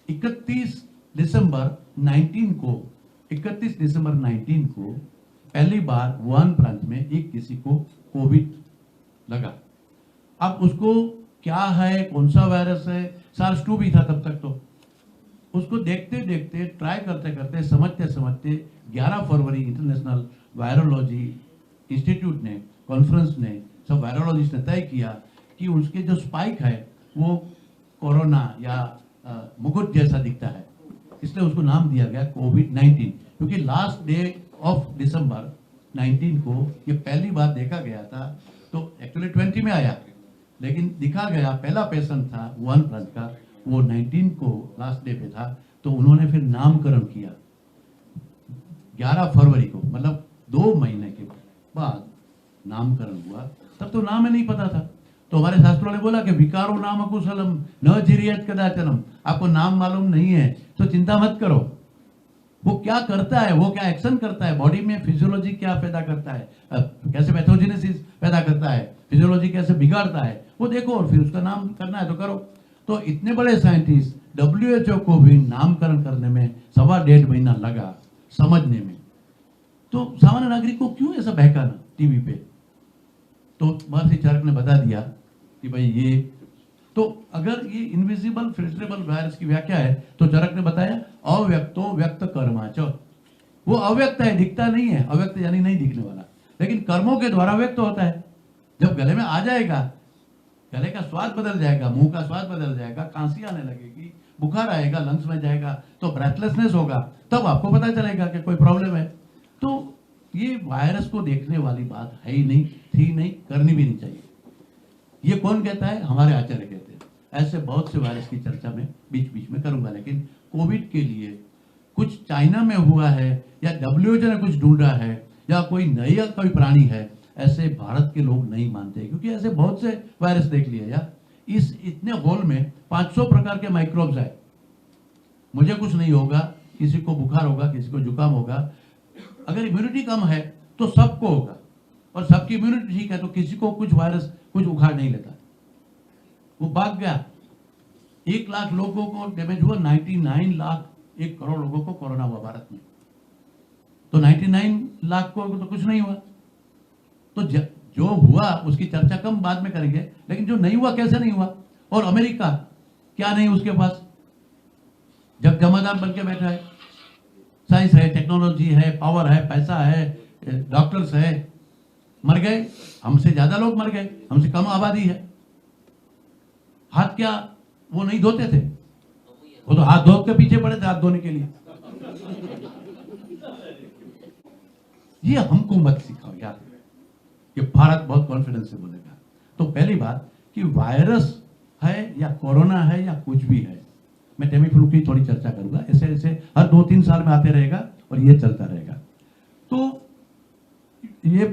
31 दिसंबर 19 को 31 दिसंबर 19 को पहली बार वुहान प्रांत में एक किसी को कोविड लगा। अब उसको क्या है, कौन सा वायरस है, सार्स 2 भी था तब तक। तो उसको देखते देखते, ट्राई करते करते, समझते समझते 11 फरवरी इंटरनेशनल वायरोलॉजी इंस्टीट्यूट ने, कॉन्फ्रेंस ने, सब वायरोलॉजिस्ट ने तय किया कि उसके जो स्पाइक है वो कोरोना या मुकुट जैसा दिखता है, इसलिए उसको नाम दिया गया कोविड-19। क्योंकि लास्ट डे ऑफ दिसंबर 19 को ये पहली बार देखा गया था। तो एक्चुअली 20 में आया, लेकिन दिखा गया, पहला पेशेंट था वुहान प्रांत का, वो 19 को लास्ट डे पे था। तो उन्होंने फिर नामकरण किया 11 फरवरी को, मतलब 2 महीने के बाद नामकरण हुआ। तब तो नाम ही नहीं पता था। तो हमारे शास्त्रों ने बोला कि विकारो नाम कुशलम न जिरियत कदाचनम। आपको नाम मालूम नहीं है तो चिंता मत करो। वो क्या करता है, वो क्या एक्शन करता है, बॉडी में फिजियोलॉजी क्या पैदा करता है, कैसे पैथोजेनेसिस पैदा करता है, फिजियोलॉजी कैसे बिगाड़ता है, वो देखो और फिर उसका नाम करना है तो करो। तो इतने बड़े साइंटिस्ट, WHO को भी नामकरण करने में 1.25 महीना लगा समझने में। तो सामान्य नागरिक को क्यों ऐसा बहकाना टीवी पे? तो महर्षि चरक ने बता दिया कि भाई ये तो अगर ये इनविजिबल फिल्ट्रेबल वायरस की व्याख्या है तो चरक ने बताया अव्यक्तो व्यक्त कर्माच। वो अव्यक्त है, दिखता नहीं है, अव्यक्त यानी नहीं दिखने वाला, लेकिन कर्मों के द्वारा व्यक्त होता है। जब गले में आ जाएगा, गले का स्वाद बदल जाएगा, मुंह का स्वाद बदल जाएगा, खांसी आने लगेगी, बुखार आएगा, लंग्स में जाएगा, तो ब्रेथलेसनेस होगा, तब आपको पता चलेगा कि कोई प्रॉब्लम है। तो ये वायरस को देखने वाली बात है ही नहीं, थी नहीं, करनी भी नहीं चाहिए। ये कौन कहता है? हमारे आचार्य कहते हैं। ऐसे बहुत से वायरस की चर्चा में बीच बीच में करूंगा, लेकिन कोविड के लिए कुछ चाइना में हुआ है या WHO ने कुछ ढूंढा है या कोई नया कोई प्राणी है, ऐसे भारत के लोग नहीं मानते। क्योंकि ऐसे बहुत से वायरस देख लिए यार, इस इतने होल में 500 प्रकार के माइक्रोब्स है। मुझे कुछ नहीं होगा, किसी को बुखार होगा, किसी को जुकाम होगा। अगर इम्यूनिटी कम है तो सबको होगा, और सबकी इम्यूनिटी ठीक है तो किसी को कुछ वायरस कुछ उखाड़ नहीं लेता, वो भाग गया। 1 लाख लोगों को डैमेज हुआ, 99 लाख, 1 करोड़ लोगों को कोरोना हुआ भारत में। तो 99 लाख को तो कुछ नहीं हुआ। तो जो हुआ उसकी चर्चा कम बाद में करेंगे, लेकिन जो नहीं हुआ कैसे नहीं हुआ? और अमेरिका क्या नहीं उसके पास, जब जमादार बन के बैठा है, साइंस है, टेक्नोलॉजी है, पावर है, पैसा है, डॉक्टर्स है। मर गए, हमसे ज्यादा लोग मर गए, हमसे कम आबादी है। हाथ क्या वो नहीं धोते थे? वो तो हाथ धो के पीछे पड़े थे हाथ धोने के लिए। ये हमको मत सिखाओ यार, कि भारत बहुत कॉन्फिडेंस से बोलेगा। तो पहली बात कि वायरस है या कोरोना है या कुछ भी है, मैं टेमीफ्लू की थोड़ी चर्चा करूंगा। ऐसे ऐसे हर 2-3 साल में आते रहेगा और ये चलता रहेगा। तो ये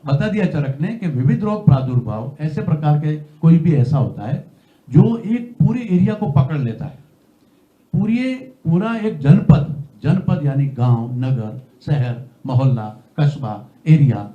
बता दिया चरक ने कि विविध रोग प्रादुर्भाव ऐसे प्रकार के कोई भी ऐसा होता है जो एक पूरे एरिया को पकड़ लेता है। पूरा एक जनपद यानी गांव, नगर, शहर, मोहल्ला, कस्बा, एरिया,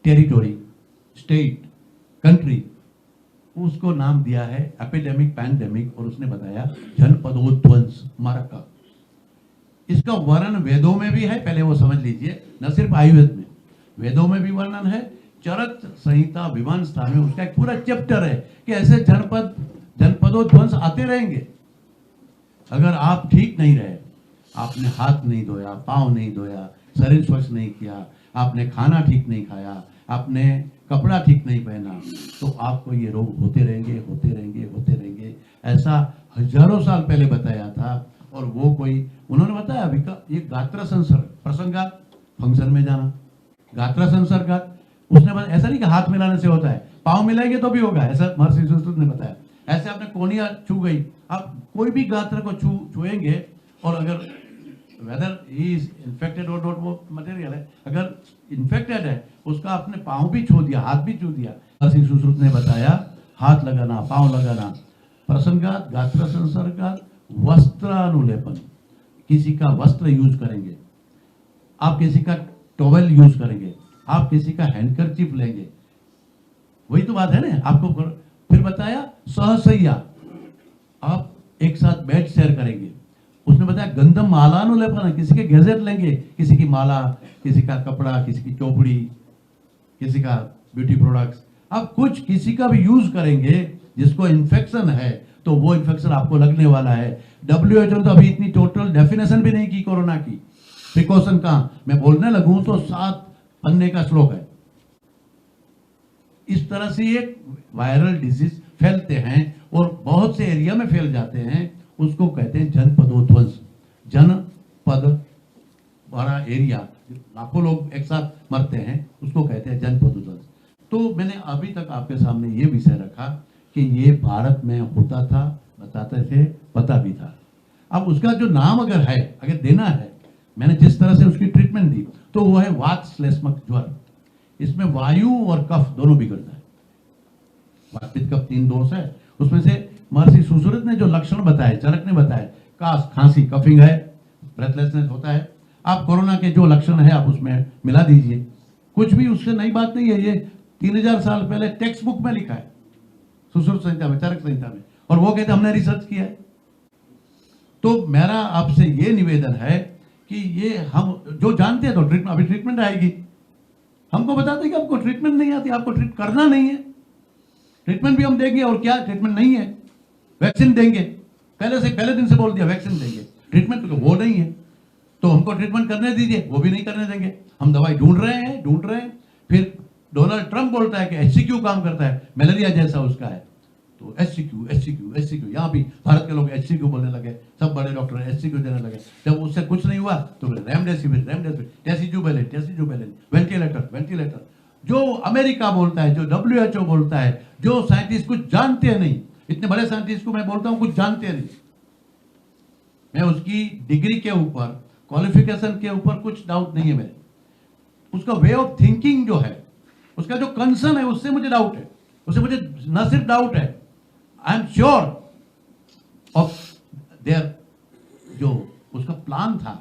टेरिटोरी, स्टेट, कंट्री, उसको नाम दिया है एपिडेमिक, पैंडेमिक, और उसने बताया जनपदोध्वंस, मारका। इसका वर्णन वेदों में भी है, पहले वो समझ लीजिए, न सिर्फ आयुर्वेद में, वेदों में भी वर्णन है। चरक संहिता विमान स्थान में उसका एक पूरा चैप्टर है कि ऐसे जनपदोध्वंस आते रहेंगे। अगर आप ठीक नहीं रहे, आपने हाथ नहीं धोया, पांव नहीं धोया, शरीर स्वच्छ नहीं किया, आपने खाना ठीक नहीं खाया, आपने कपड़ा ठीक नहीं पहना, तो आपको ये रोग होते रहेंगे, होते रहेंगे, होते रहेंगे। ऐसा हजारों साल पहले बताया था। और वो कोई उन्होंने बताया अभी का ये गात्र संसर्ग, प्रसंगात, फंक्शन में जाना, गात्र संसर्गात, उसने बताया ऐसा नहीं कि हाथ मिलाने से होता है, पांव मिलाएंगे तो भी होगा, ऐसा महर्षि सुश्रुत ने बताया। ऐसे आपने कोनिया छू गई, आप कोई भी गात्र को छुएंगे, और अगर वेदर ही इज इन्फेक्टेड और नॉट, वो मटेरियल है, अगर इन्फेक्टेड है उसका आपने पांव भी छू दिया, हाथ भी छू दिया। महर्षि सुश्रुत ने बताया हाथ लगाना, पांव लगाना, प्रसंगात, गात्र संसर्गात, वस्त्रानुलेपन, किसी का वस्त्र यूज करेंगे, आप किसी का टॉवेल यूज करेंगे, आप किसी का हैंडकरचीफ लेंगे, वही तो बात है ना आपको। फिर बताया सहसैया, आप एक साथ बेड शेयर करेंगे, बोलता है गंधम मालानुलेपन, किसी के गैजेट लेंगे, किसी की माला, किसी का कपड़ा, किसी की चौपड़ी, किसी का ब्यूटी प्रोडक्ट्स, आप कुछ किसी का भी यूज करेंगे जिसको इन्फेक्शन है तो वो इन्फेक्शन आपको लगने वाला है। WHO ने तो अभी इतनी टोटल डेफिनेशन भी नहीं की कोरोना की, प्रिकॉशन का मैं बोलने लगूं तो 7 पन्ने का श्लोक है। इस तरह से एक वायरल डिजीज फैलते हैं और बहुत से एरिया में फैल जाते हैं, उसको कहते हैं जनपदोध्वंस। जनपद बड़ा एरिया, लाखों लोग एक साथ मरते हैं, उसको कहते हैं जनपदोध्वंस। तो मैंने अभी तक आपके सामने ये विषय रखा कि ये भारत में होता था, बताते थे, पता भी था। अब उसका जो नाम अगर है, अगर देना है, मैंने जिस तरह से उसकी ट्रीटमेंट दी तो वो है वात श्लेष्मक ज्वर। इसमें वायु और कफ दोनों बिगड़ता है। वात पित्त कफ 3 दोष है, उसमें से महर्षि सुश्रुत ने जो लक्षण बताए, चरक ने बताए, काश, खांसी, कफिंग है, ब्रेथलेसनेस होता है। आप कोरोना के जो लक्षण है आप उसमें मिला दीजिए, कुछ भी उससे नई बात नहीं है। ये 3000 साल पहले टेक्स्ट बुक में लिखा है, सुश्रुत संहिता में, चरक संहिता में, और वो कहते हमने रिसर्च किया है। तो मेरा आपसे ये निवेदन है कि ये हम जो जानते हैं तो ट्रीटमेंट, अभी ट्रीटमेंट आएगी, हमको बताते कि आपको ट्रीटमेंट नहीं आती, आपको ट्रीट करना नहीं है। ट्रीटमेंट भी हम देंगे, और क्या ट्रीटमेंट नहीं है, वैक्सीन देंगे, पहले दिन से बोल दिया वैक्सीन देंगे, ट्रीटमेंट तो वो नहीं है। तो हमको ट्रीटमेंट करने दीजिए, वो भी नहीं करने देंगे। हम दवाई ढूंढ रहे हैं। फिर डोनाल्ड ट्रंप बोलता है कि HCQ काम करता है, मलेरिया जैसा उसका है, तो HCQ। यहाँ भी भारत के लोग HCQ बोलने लगे, सब बड़े डॉक्टर HCQ देने लगे। जब उससे कुछ नहीं हुआ तो रेमडेसिविर, टेसिजुबेलिन, वेंटिलेटर। जो अमेरिका बोलता है, जो WHO बोलता है, जो साइंटिस्ट कुछ जानते हैं नहीं, इतने बड़े साइंटिस्ट को मैं बोलता हूं कुछ जानते नहीं। मैं उसकी डिग्री के ऊपर, क्वालिफिकेशन के ऊपर कुछ डाउट नहीं है मेरे, उसका वे ऑफ थिंकिंग जो है, उसका जो कंसर्न है, उससे मुझे डाउट है। उससे मुझे न सिर्फ डाउट है, I am sure of their, जो उसका प्लान था,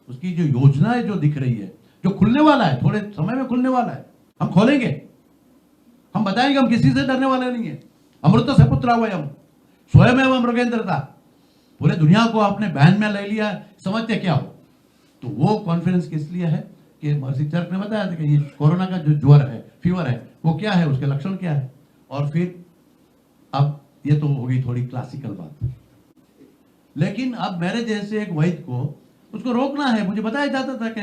उसकी जो योजना है जो दिख रही है, जो खुलने वाला है, थोड़े समय में खुलने वाला है, हम खोलेंगे, हम बताएंगे, हम किसी से डरने वाले नहीं है। अमृत से पुत्र वयम स्वयं एवं मृगेंद्रता, पूरे दुनिया को आपने बहन में ले लिया, समझते क्या हो। तो वो कॉन्फिडेंस किस लिए है कि महर्षि चरक ने बताया था कि ये कोरोना का जो ज्वर है, फीवर है, वो क्या है, उसके लक्षण क्या है। और फिर अब ये तो होगी थोड़ी क्लासिकल बात, लेकिन अब मेरे जैसे एक वैद्य को उसको रोकना है। मुझे बताया जाता था कि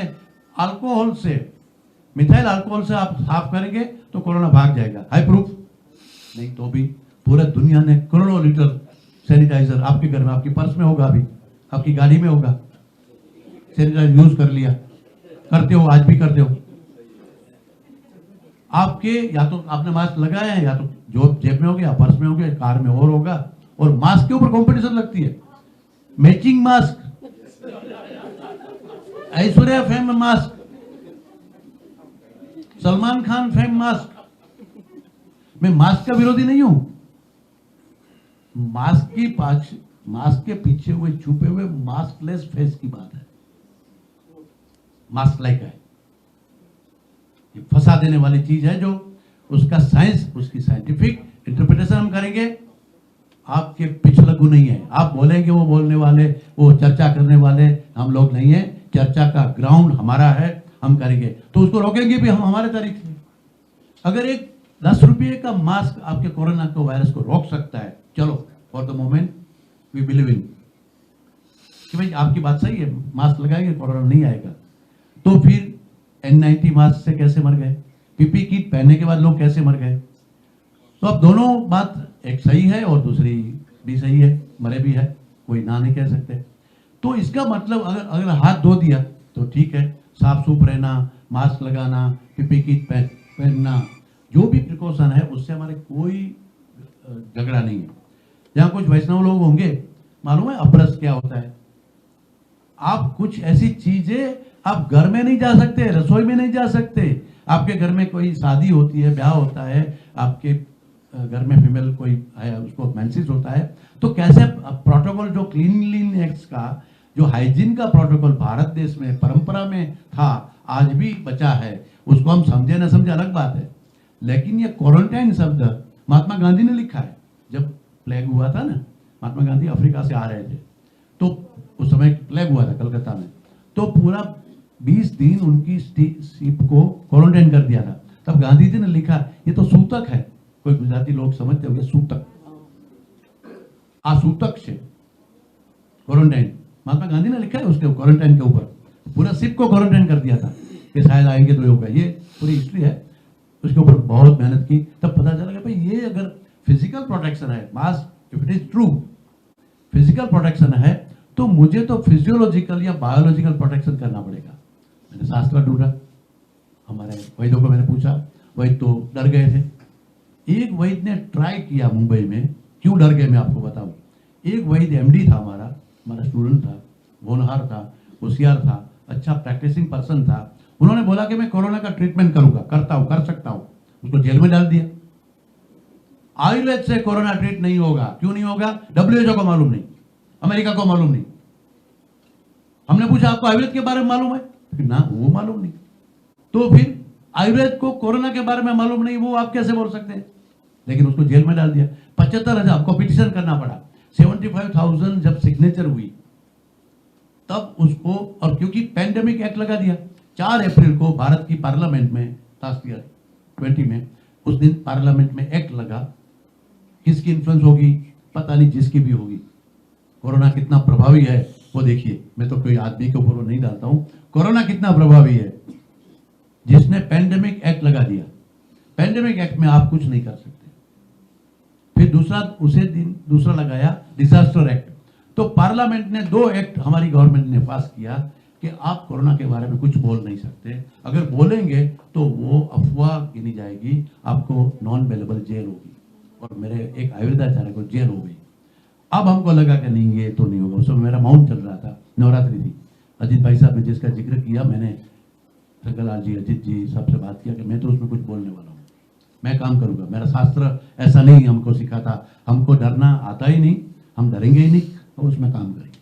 अल्कोहल से, मिथाइल अल्कोहल से आप साफ करेंगे तो कोरोना भाग जाएगा, हाई प्रूफ नहीं। तो भी पूरा दुनिया ने करोड़ों लीटर सैनिटाइजर आपके घर में, आपकी पर्स में होगा, अभी आपकी गाड़ी में होगा, सैनिटाइजर यूज कर लिया, करते हो, आज भी करते हो। आपके या तो आपने मास्क लगाया है, या तो जो जेब में होगा, या पर्स में होगा, कार में और होगा। और मास्क के ऊपर कंपटीशन लगती है, matching mask, Aishwarya fame mask, Salman Khan fame mask. मैं मास्क का विरोधी नहीं हूं, मास्क के पीछे हुए छुपे हुए मास्कलेस फेस की बात है। मास्क लाइक है, ये फंसा देने वाली चीज है, जो उसका साइंस, उसकी साइंटिफिक इंटरप्रिटेशन हम करेंगे। आपके पिछलगू नहीं है, आप बोलेंगे, वो बोलने वाले, वो चर्चा करने वाले हम लोग नहीं है। चर्चा का ग्राउंड हमारा है, हम करेंगे, तो उसको रोकेंगे भी हम हमारे तरीके से। अगर एक 10 रुपये का मास्क आपके कोरोना को, वायरस को रोक सकता है, चलो for the moment we believe in कि भाई आपकी बात सही है, मास्क लगाएंगे कोरोना नहीं आएगा। तो फिर N90 मास्क से कैसे मर गए, पीपी किट पहनने के बाद लोग कैसे मर गए। तो अब दोनों बात, एक सही है और दूसरी भी सही है, मरे भी है, कोई ना नहीं कह सकते। तो इसका मतलब अगर हाथ धो दिया तो ठीक है, साफ सूफ रहना, मास्क लगाना, पीपी किट पहनना, जो भी प्रिकॉशन है, उससे हमारे कोई झगड़ा नहीं है। जहां कुछ वैष्णव लोग होंगे, मालूम है अपरस क्या होता है। आप कुछ ऐसी चीजें, आप घर में नहीं जा सकते, रसोई में नहीं जा सकते। आपके घर में कोई शादी होती है, ब्याह होता है, आपके घर में फीमेल कोई है, उसको मेंसेस होता है, तो कैसे प्रोटोकॉल, जो क्लीनलीनेस का, जो हाइजीन का प्रोटोकॉल भारत देश में परंपरा में था, आज भी बचा है, उसको हम समझे ना समझे अलग बात है। लेकिन ये क्वारंटाइन शब्द महात्मा गांधी ने लिखा है। जब प्लेग हुआ था ना, महात्मा गांधी अफ्रीका से आ रहे थे, तो उस समय प्लेग हुआ था कलकत्ता में, तो पूरा 20 दिन उनकी शिप को क्वारंटाइन कर दिया था। तब गांधी जी ने लिखा ये तो सूतक है, कोई गुजराती लोग समझते होंगे सूतक, सूतक से क्वारंटाइन, महात्मा गांधी ने लिखा है उसके क्वारंटाइन के ऊपर, पूरा शिप को क्वारंटाइन कर दिया था कि शायद आएंगे तो होगा। ये पूरी हिस्ट्री है, उसके ऊपर बहुत मेहनत की, तब पता चला कि भाई ये अगर फिजिकल प्रोटेक्शन है, मास if it is true physical protection है, तो मुझे तो फिजियोलॉजिकल या बायोलॉजिकल प्रोटेक्शन करना पड़ेगा। मैंने शास्त्र ढूंढा, हमारे वैद्यों को मैंने पूछा, वैद्य तो डर गए थे। एक वैद्य ने ट्राई किया मुंबई में, क्यों डर गए मैं आपको बताऊं। एक वैद्य एमडी था, हमारा स्टूडेंट था, होनहार था, होशियार था, अच्छा प्रैक्टिसिंग पर्सन था। उन्होंने बोला कि मैं कोरोना का ट्रीटमेंट करूंगा, करता हूं, कर सकता हूं। उसको जेल में डाल दिया। आयुर्वेद से कोरोना ट्रीट नहीं होगा। क्यों नहीं होगा? WHO को मालूम नहीं, अमेरिका को मालूम नहीं। हमने पूछा आपको आयुर्वेद के बारे में मालूम है? ना, वो मालूम नहीं। तो फिर आयुर्वेद को कोरोना के बारे में मालूम नहीं, वो आप कैसे बोल सकते हैं? लेकिन उसको जेल में डाल दिया। 75,000 को पिटिशन करना पड़ा। 75,000 जब सिग्नेचर हुई तब उसको, और क्योंकि पैंडेमिक एक्ट लगा दिया, 4 अप्रैल को भारत की पार्लियामेंट में, लास्ट ईयर 20 में, उस दिन पार्लियामेंट में एक्ट लगा। किसकी इन्फ्लुएंस होगी पता नहीं, जिसकी भी होगी। कोरोना कितना प्रभावी है वो देखिए। मैं तो कोई आदमी के ऊपर नहीं डालता हूं, कोरोना कितना प्रभावी है। जिसने पैंडेमिक एक्ट लगा दिया, पैंडेमिक एक्ट में आप कुछ नहीं कर सकते। फिर दूसरा, उसे दिन दूसरा लगाया डिजास्टर एक्ट। तो पार्लियामेंट ने 2 एक्ट हमारी गवर्नमेंट ने पास किया कि आप कोरोना के बारे में कुछ बोल नहीं सकते। अगर बोलेंगे तो वो अफवाह गिनी जाएगी, आपको नॉन अवेलेबल जेल होगी। और मेरे एक आयुर्वेदाचार्य को जेल हो गई। अब हमको लगा कि नहीं, ये तो नहीं होगा। उस समय मेरा माउंट चल रहा था, नवरात्रि थी। अजीत भाई साहब ने जिसका जिक्र किया, मैंने शंकरलाल जी, अजीत जी सबसे बात किया कि मैं तो उसमें कुछ बोलने वाला हूँ, मैं काम करूंगा। मेरा शास्त्र ऐसा नहीं हमको सिखाता, हमको डरना आता ही नहीं, हम डरेंगे ही नहीं, तो उसमें काम करेंगे।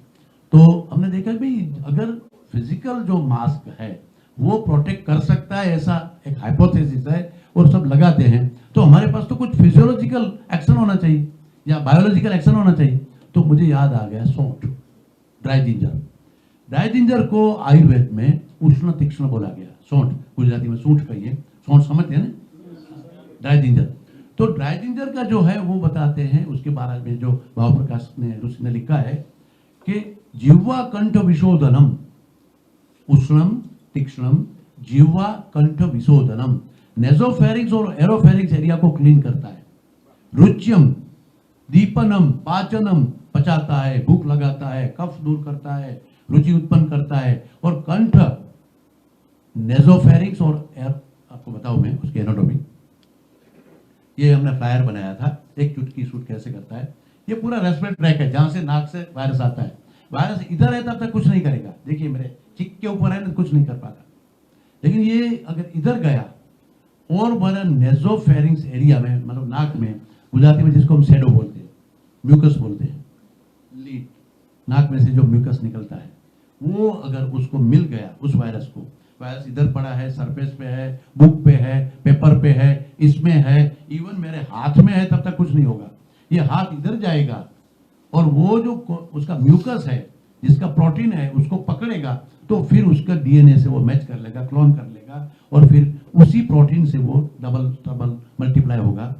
तो हमने देखा भाई अगर फिजिकल जो मास्क है वो प्रोटेक्ट कर सकता है, ऐसा एक हाइपोथेसिस है और सब लगाते हैं, तो हमारे पास तो कुछ फिजियोलॉजिकल एक्शन होना चाहिए या बायोलॉजिकल एक्शन होना चाहिए। तो मुझे याद आ गया सौंठ, ड्राई जिंजर। ड्राई जिंजर को आयुर्वेद में उष्ण तीक्ष्ण बोला गया। सौंठ गुजराती में सूंठ कहिए, सौंठ समझते हैं ना, ड्राई जिंजर। तो ड्राई जिंजर का जो है वो बताते हैं, उसके बारे में जो भाव प्रकाश ने ऋषि ने लिखा है कि जिह्वा कंठ विशोधनम, उष्णम तीक्ष्णम जिह्वा कंठ विशोधनम, नेजोफेरिंक्स और एरोफेरिंक्स एरिया को क्लीन करता है। रुच्यम दीपनम पाचनम, पचाता है, भूख लगाता है, कफ दूर करता है, रुचि उत्पन्न करता है। और कंठ नेजोफेरिंक्स और आपको बताऊं मैं उसकी एनाटॉमी, ये हमने फ्लायर बनाया था, एक चुटकी सूट कैसे करता है। ये पूरा रेस्पिरेटरी ट्रैक है, जहां से नाक से वायरस आता है। वायरस इधर है तब तक कुछ नहीं करेगा। देखिए मेरे चिक के ऊपर है ना, कुछ नहीं कर पाता। लेकिन ये अगर इधर गया और मेरा नेजोफेरिंक्स एरिया में, मतलब नाक में, गुजराती में जिसको हम शैडो बोलते हैं, म्यूकस बोलते हैं, लीड, नाक में से जो म्यूकस निकलता है, वो अगर उसको मिल गया, उस वायरस को, वायरस इधर पड़ा है, सरफेस पे है, बुक पे है, पेपर पे है, इसमें है, इवन मेरे हाथ में है, तब तक कुछ नहीं होगा। ये हाथ इधर जाएगा और वो जो उसका म्यूकस है, जिसका प्रोटीन है, उसको पकड़ेगा, तो फिर उसका डीएनए से वो मैच कर लेगा, क्लोन कर लेगा, और फिर उसी प्रोटीन से वो डबल मल्टीप्लाई होगा।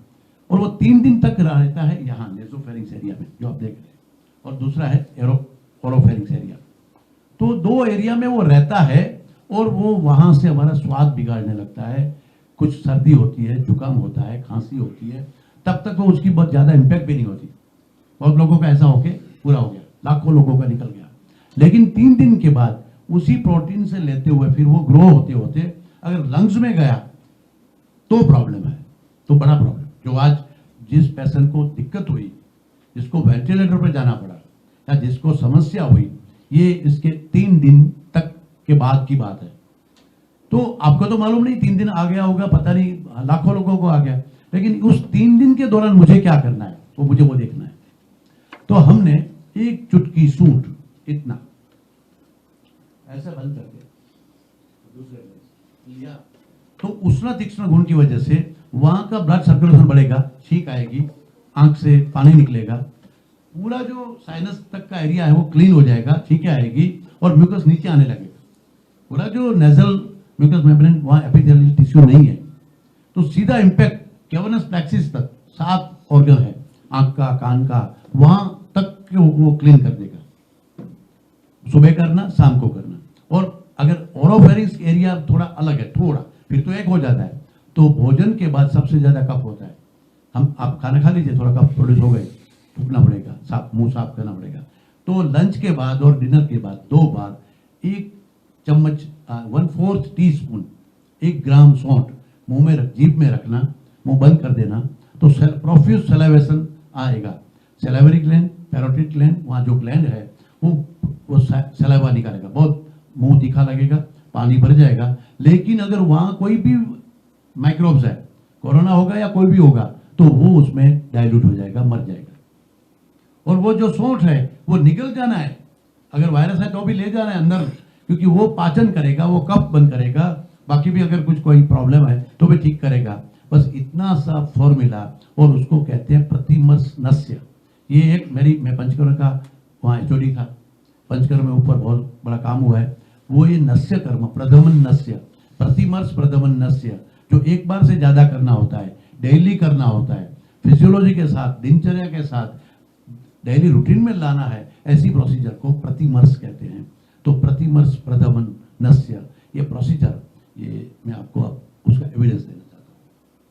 और वो 3 दिन तक रहता है यहाँ नेसोफेरिंक्स एरिया में, जो आप देख रहे हैं। और दूसरा है ओरोफेरिंक्स एरिया। तो 2 एरिया में वो रहता है और वो वहां से हमारा स्वाद बिगाड़ने लगता है। कुछ सर्दी होती है, जुकाम होता है, खांसी होती है, तब तक वो उसकी बहुत ज्यादा इंपैक्ट भी नहीं होती। बहुत लोगों का ऐसा होके पूरा हो गया, लाखों लोगों का निकल गया। लेकिन 3 दिन के बाद उसी प्रोटीन से लेते हुए फिर वो ग्रो होते होते अगर लंग्स में गया तो प्रॉब्लम है, तो बड़ा प्रॉब्लम। जो आज जिस पेशेंट को दिक्कत हुई, जिसको वेंटिलेटर पर जाना पड़ा या जिसको समस्या हुई, ये इसके 3 दिन तक के बाद की बात है। तो आपको तो मालूम नहीं 3 दिन आ गया होगा, पता नहीं, लाखों लोगों को आ गया। लेकिन उस 3 दिन के दौरान मुझे क्या करना है, वो मुझे वो देखना है। तो हमने एक चुटकी सूंठ इतना ऐसा बंद करके दूसरे लिया, तो उष्ण तीक्ष्ण गुण की वजह से वहां का ब्लड सर्कुलेशन बढ़ेगा, छींक आएगी, आंख से पानी निकलेगा, पूरा जो साइनस तक का एरिया है वो क्लीन हो जाएगा, ठीक है आएगी, और म्यूकस नीचे आने लगेगा। पूरा जो नेजल म्यूकस मेम्ब्रेन वहाँ एपिथेलियल टिश्यू नहीं है, तो सीधा इम्पैक्ट कैवर्नस प्लेक्सिस तक 7 ऑर्गन है, आंख का, कान का, वहां तक वो क्लीन कर देगा। सुबह करना, शाम को करना। और अगर ओरोफेरिंक्स एरिया थोड़ा अलग है, थोड़ा फिर तो एक हो जाता है। तो भोजन के बाद सबसे ज्यादा कफ होता है। आप खाना खा लीजिए, थोड़ा कफ प्रोड्यूस हो गए, थूकना पड़ेगा, मुंह साफ करना पड़ेगा। तो लंच के बाद और डिनर के बाद 2 बार 1 चम्मच 1/4 टीस्पून 1 ग्राम सौंठ मुंह में जीभ में रखना, मुंह बंद कर देना, तो प्रोफ्यूज सलाइवेशन आएगा। सलाइवरी ग्लैंड, पैरोटिड ग्लैंड, वहाँ जो ग्लैंड है वो सलाइवा निकालेगा, बहुत मुंह तीखा लगेगा, पानी भर जाएगा। लेकिन अगर वहाँ कोई भी माइक्रोब्स है, कोरोना होगा या कोई भी होगा, तो वो उसमें डाइल्यूट हो जाएगा, मर जाएगा। और वो जो सौंठ है वो निकल जाना है, अगर वायरस है तो भी ले जाना है अंदर, क्योंकि वो पाचन करेगा, वो कफ बंद करेगा, बाकी भी अगर कुछ कोई प्रॉब्लम है तो भी ठीक करेगा। बस इतना सा फॉर्मूला, और उसको कहते हैं प्रतिमर्श नस्य। ये एक मैं पंचकर्म का वहाँ एचओडी था, पंचकर्म में ऊपर बहुत बड़ा काम हुआ है। वो ये नस्य कर्म, प्रदमन नस्य, प्रतिमर्श प्रदमन नस्य, जो एक बार से ज्यादा करना होता है, डेली करना होता है, फिजियोलॉजी के साथ, दिनचर्या के साथ डेली रूटीन में लाना है, ऐसी प्रोसीजर को प्रतिमर्श कहते हैं। तो प्रतिमर्श प्रदमन नस्य ये प्रोसीजर, ये मैं आपको उसका एविडेंस दे